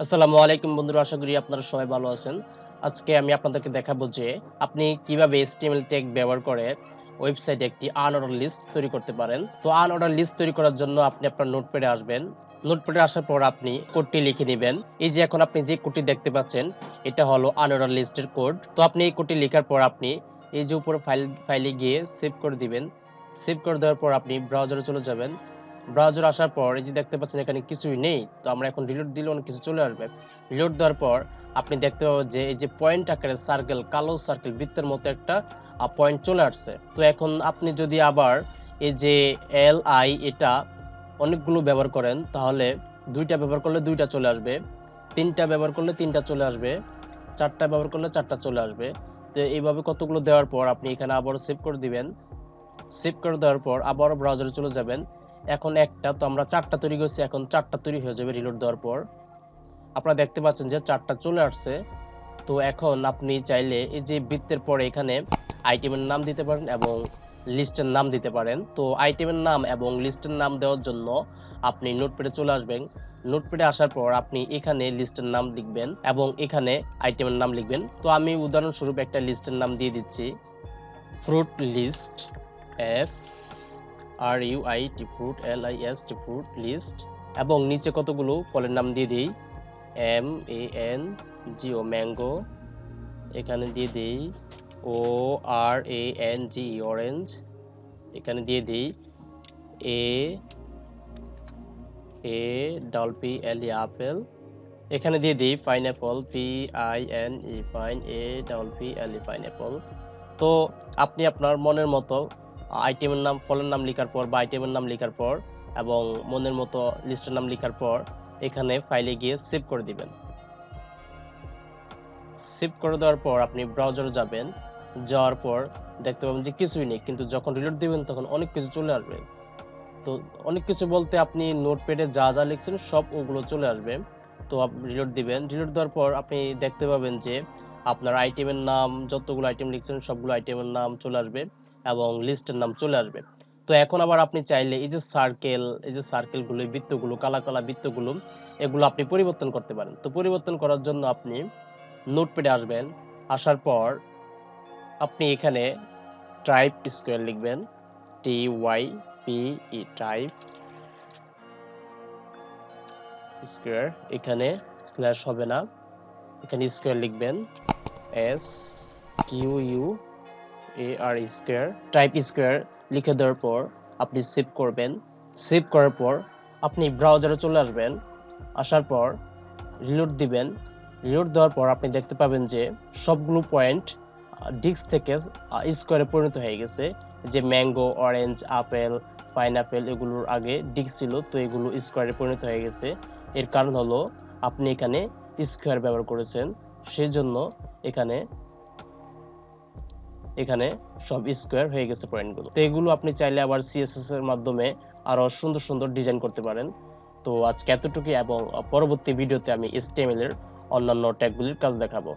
আসসালামু আলাইকুম বন্ধুরা, আশা করি আপনারা সবাই ভালো আছেন। আজকে আমি আপনাদেরকে দেখাবো যে আপনি কিভাবে HTML ট্যাগ ব্যবহার করে ওয়েবসাইটে একটি আনঅর্ডার লিস্ট তৈরি করতে পারেন। তো আনঅর্ডার লিস্ট তৈরি করার জন্য আপনি আপনার নোটপ্যাডে আসবেন। নোটপ্যাডে আসার পর আপনি কোডটি লিখে নেবেন। এই যে এখন আপনি যে কোডটি দেখতে পাচ্ছেন, এটা হলো আনঅর্ডার লিস্টের কোড। তো আপনি এই কোডটি লেখার পর আপনি এই যে উপরে ফাইলে গিয়ে সেভ করে দিবেন। সেভ করে দেওয়ার পর আপনি ব্রাউজারে চলে যাবেন। ব্রাউজার আসার পর এই যে দেখতে পাচ্ছেন এখানে কিছুই নেই, তো আমরা এখন রিলোড দিলে অনেক কিছু চলে আসবে। রিলোড দেওয়ার পর আপনি দেখতে পাবেন যে এই যে পয়েন্ট আকারে সার্কেল, কালো সার্কেল বৃত্তের মতো একটা পয়েন্ট চলে আসছে। তো এখন আপনি যদি আবার এই যে LI এটা অনেকগুলো ব্যবহার করেন, তাহলে দুইটা ব্যবহার করলে দুইটা চলে আসবে, তিনটা ব্যবহার করলে তিনটা চলে আসবে, চারটা ব্যবহার করলে চারটা চলে আসবে। তো এইভাবে কতগুলো দেওয়ার পর আপনি এখানে আবার সেভ করে দিবেন। সেভ করে দেওয়ার পর আবার ব্রাউজারে চলে যাবেন। এখন একটা, তো আমরা চারটা তৈরি করছি, এখন চারটা তৈরি হয়ে যাবে রিলোড দেওয়ার পর। আপনারা দেখতে পাচ্ছেন যে চারটা চলে আসছে। তো এখন আপনি চাইলে এই যে বৃত্তের পরে এখানে আইটেমের নাম দিতে পারেন এবং লিস্টের নাম দিতে পারেন। তো আইটেমের নাম এবং লিস্টের নাম দেওয়ার জন্য আপনি নোটপ্যাডে চলে আসবেন। নোটপ্যাডে আসার পর আপনি এখানে লিস্টের নাম লিখবেন এবং এখানে আইটেমের নাম লিখবেন। তো আমি উদাহরণস্বরূপ একটা লিস্টের নাম দিয়ে দিচ্ছি, fruit list, FRUIT, fruit, LIST, fruit list. এবং নিচে কতগুলো ফলের নাম দিয়ে দিই, MANGO, ম্যাঙ্গো। এখানে দিয়ে দিই ORANGE, অরেঞ্জ। এখানে দিয়ে দিই APPLE, আপেল। এখানে দিয়ে দিই pineapple, PINE, pine, APPLE, pineapple. তো আপনি আপনার মনের মতো আইটেমের নাম, ফলের নাম লেখার পর বা আইটেমের নাম লেখার পর এবং মনের মতো লিস্টের নাম লেখার পর এখানে ফাইলে গিয়ে সেভ করে দিবেন। সেভ করে দেওয়ার পর আপনি ব্রাউজারে যাবেন। যাওয়ার পর দেখতে পাবেন যে কিছুই নেই, কিন্তু যখন রিলোড দিবেন তখন অনেক কিছু চলে আসবে। তো অনেক কিছু বলতে আপনি নোটপ্যাডে যা যা লিখছেন সব ওগুলো চলে আসবে। তো আপনি রিলোড দিবেন। রিলোড দেওয়ার পর আপনি দেখতে পাবেন যে আপনার আইটেমের নাম, যতগুলো আইটেম লিখছেন সবগুলো আইটেমের নাম চলে আসবে এবং লিস্টের নাম চলে আসবে। তো এখন আবার আপনি চাইলে এই যে সার্কেল, এই যে সার্কেলগুলো, এই বৃত্তগুলো, কালা কালা বৃত্তগুলো, এগুলো আপনি পরিবর্তন করতে পারেন। তো পরিবর্তন করার জন্য আপনি নোটপ্যাডে আসবেন। আসার পর আপনি এখানে টাইপ স্কোয়ার লিখবেন, TYPE, টাইপ স্কোয়ার। এখানে স্ল্যাশ হবে না, এখানে স্কোয়ার লিখবেন, SQUAR, স্কোয়ার। টাইপ স্কোয়ার লিখে দেওয়ার পর আপনি সেভ করবেন। সেভ করার পর আপনি ব্রাউজারে চলে আসবেন। আসার পর রিলোড দিবেন। রিলোড দেওয়ার পর আপনি দেখতে পাবেন যে সবগুলো পয়েন্ট ডিস্ক থেকে স্কোয়ারে পরিণত হয়ে গেছে। যে ম্যাঙ্গো, অরেঞ্জ, আপেল, পাইনঅ্যাপেল এগুলোর আগে ডিস্ক ছিল, তো এগুলো স্কোয়ারে পরিণত হয়ে গেছে। এর কারণ হলো আপনি এখানে স্কোয়ার ব্যবহার করেছেন, সেজন্য এখানে এখানে সব স্কোয়ার হয়ে গেছে পয়েন্টগুলো। তো এগুলো আপনি চাইলে আবার CSS এর মাধ্যমে আরো সুন্দর সুন্দর ডিজাইন করতে পারেন। তো আজকে এতটুকুই, এবং পরবর্তী ভিডিওতে আমি HTML এর অন্যান্য ট্যাগগুলির কাজ দেখাবো।